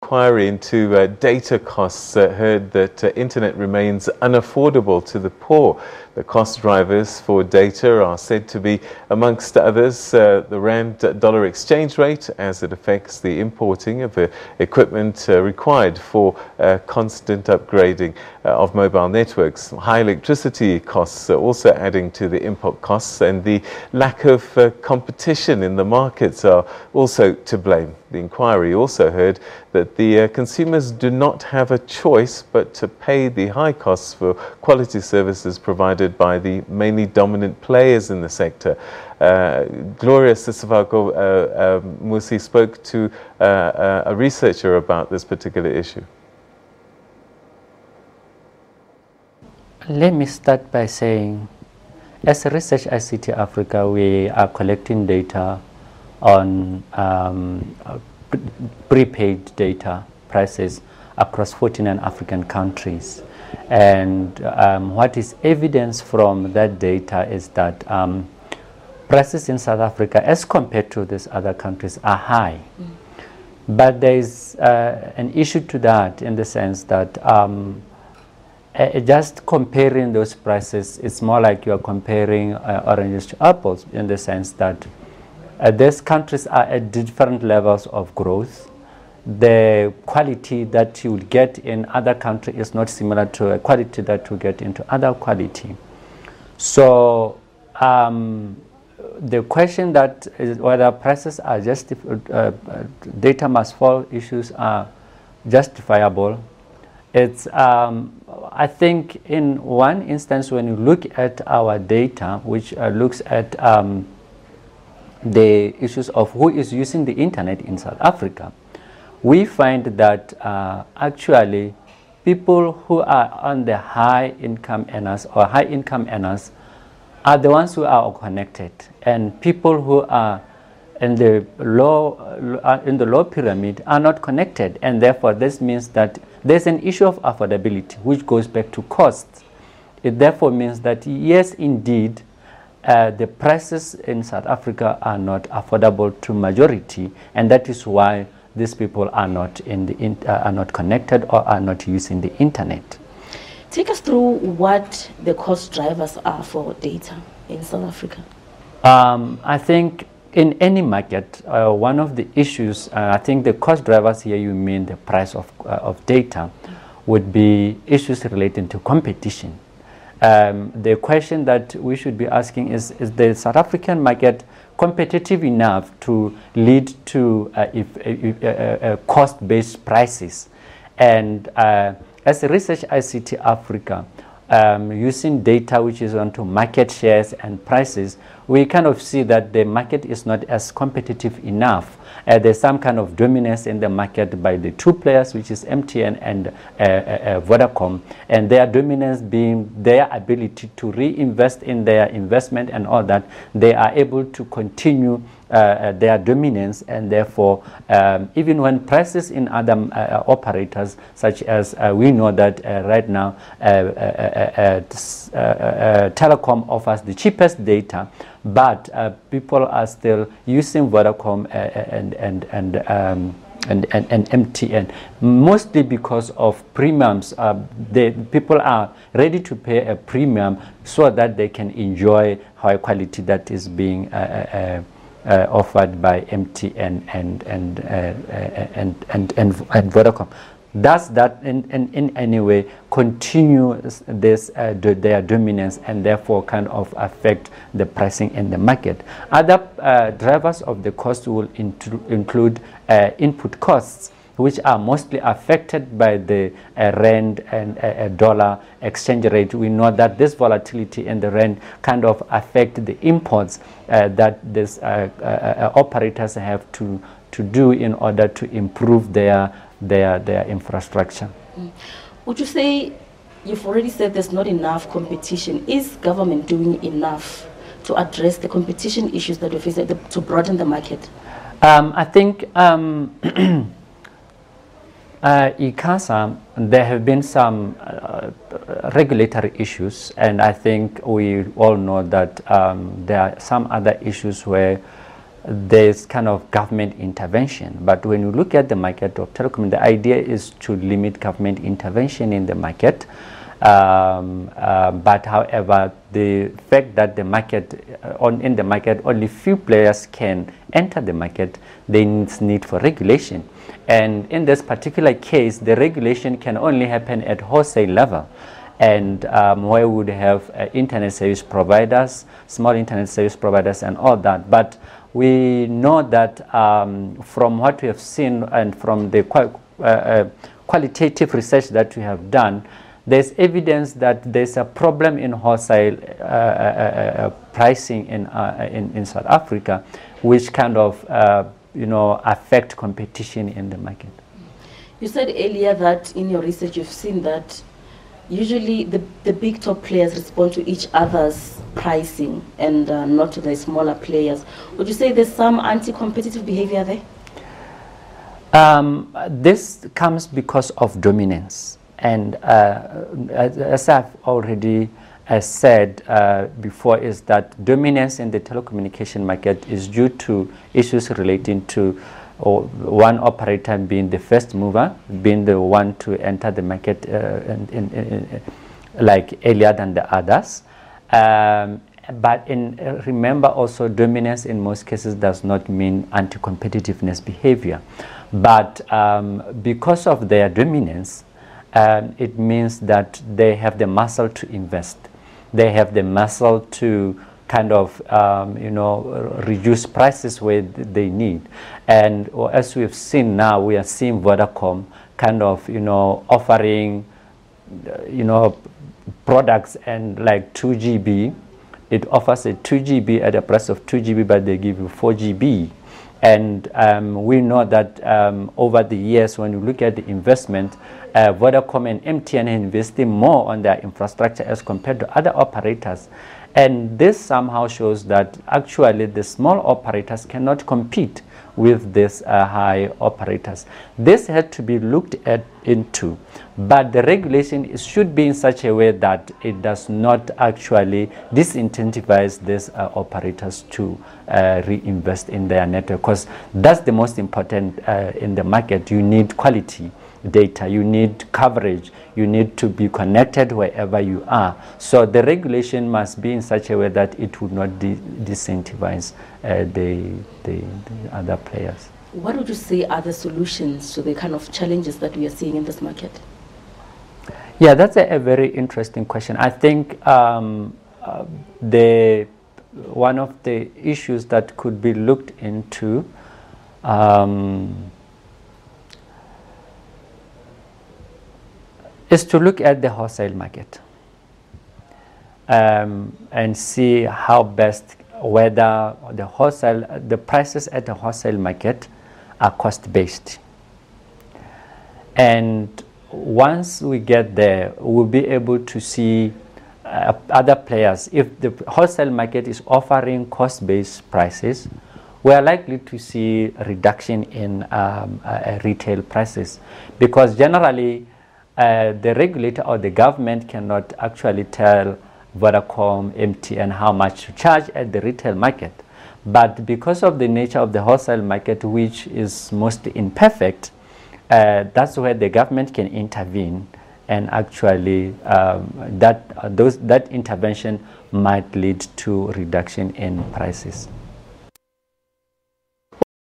Inquiry into data costs heard that internet remains unaffordable to the poor. The cost drivers for data are said to be, amongst others, the rand-dollar exchange rate, as it affects the importing of equipment required for constant upgrading of mobile networks. High electricity costs are also adding to the import costs, and the lack of competition in the markets are also to blame. The inquiry also heard that the consumers do not have a choice but to pay the high costs for quality services provided by the mainly dominant players in the sector. Gloria Sefako-Musi spoke to a researcher about this particular issue. Let me start by saying, as Research ICT Africa, we are collecting data on prepaid data prices across 49 African countries. And what is evidence from that data is that prices in South Africa, as compared to these other countries, are high. But there is an issue to that, in the sense that just comparing those prices, it's more like you are comparing oranges to apples, in the sense that these countries are at different levels of growth. The quality that you will get in other countries is not similar to a quality that you get into other quality. So the question that is whether prices are data must fall issues are justifiable. It's I think in one instance, when you look at our data, which looks at the issues of who is using the internet in South Africa, we find that actually people who are on the high income earners or high income earners are the ones who are connected, and people who are in the low pyramid are not connected, and therefore this means that there's an issue of affordability, which goes back to costs. It therefore means that yes, indeed, the prices in South Africa are not affordable to majority, and that is why these people are not are not connected or are not using the internet. Take us through what the cost drivers are for data in South Africa. I think in any market, one of the issues, I think the cost drivers here, you mean the price of data, would be issues relating to competition. The question that we should be asking is the South African market competitive enough to lead to cost-based prices? And as a Research ICT Africa, using data which is onto market shares and prices, we kind of see that the market is not as competitive enough. There's some kind of dominance in the market by the two players, which is MTN and Vodacom, and their dominance being their ability to reinvest in their investment and all that. They are able to continue their dominance, and therefore even when prices in other operators, such as we know that right now Telecom offers the cheapest data, but people are still using Vodacom and MTN, mostly because of premiums. People are ready to pay a premium so that they can enjoy high quality that is being offered by MTN and Vodacom. Does that in any way continue this their dominance, and therefore kind of affect the pricing in the market? Other drivers of the cost will include input costs, which are mostly affected by the rand and dollar exchange rate. We know that this volatility in the rand kind of affect the imports that these operators have to do in order to improve their infrastructure. Would you say, you've already said there's not enough competition? Is government doing enough to address the competition issues that we face, to broaden the market? I think ICASA, there have been some regulatory issues, and I think we all know that there are some other issues where there's kind of government intervention. But when you look at the market of telecom, the idea is to limit government intervention in the market. But however, the fact that the market, in the market, only few players can enter the market, there is need for regulation. And in this particular case, the regulation can only happen at wholesale level. And where we would have internet service providers, small internet service providers and all that. But we know that from what we have seen and from the qualitative research that we have done, there's evidence that there's a problem in wholesale pricing in South Africa, which kind of affect competition in the market. You said earlier that in your research you've seen that usually the big top players respond to each other's pricing and not to the smaller players. Would you say there's some anti-competitive behavior there? This comes because of dominance. And as I've already said before, is that dominance in the telecommunication market is due to issues relating to one operator being the first mover, being the one to enter the market like earlier than the others. But remember also, dominance in most cases does not mean anti-competitiveness behavior. But because of their dominance, it means that they have the muscle to invest. They have the muscle to kind of, reduce prices where they need. And as we've seen now, we are seeing Vodacom kind of, offering, products and like 2 GB. It offers a 2 GB at a price of 2 GB, but they give you 4 GB. And we know that over the years, when you look at the investment, Vodacom and MTN are investing more on their infrastructure as compared to other operators. And this somehow shows that actually the small operators cannot compete with these high operators. This had to be looked into, but the regulation should be in such a way that it does not actually disincentivize these operators to reinvest in their network, because that's the most important in the market. You need quality data, you need coverage, you need to be connected wherever you are. So the regulation must be in such a way that it would not disincentivize the other players. What would you say are the solutions to the kind of challenges that we are seeing in this market? Yeah, that's a very interesting question. I think one of the issues that could be looked into is to look at the wholesale market and see how best, whether the prices at the wholesale market are cost-based. And once we get there, we'll be able to see other players. If the wholesale market is offering cost-based prices, we are likely to see a reduction in retail prices, because generally the regulator or the government cannot actually tell Vodacom, MTN how much to charge at the retail market. But because of the nature of the wholesale market, which is mostly imperfect, that's where the government can intervene, and actually that intervention might lead to reduction in prices.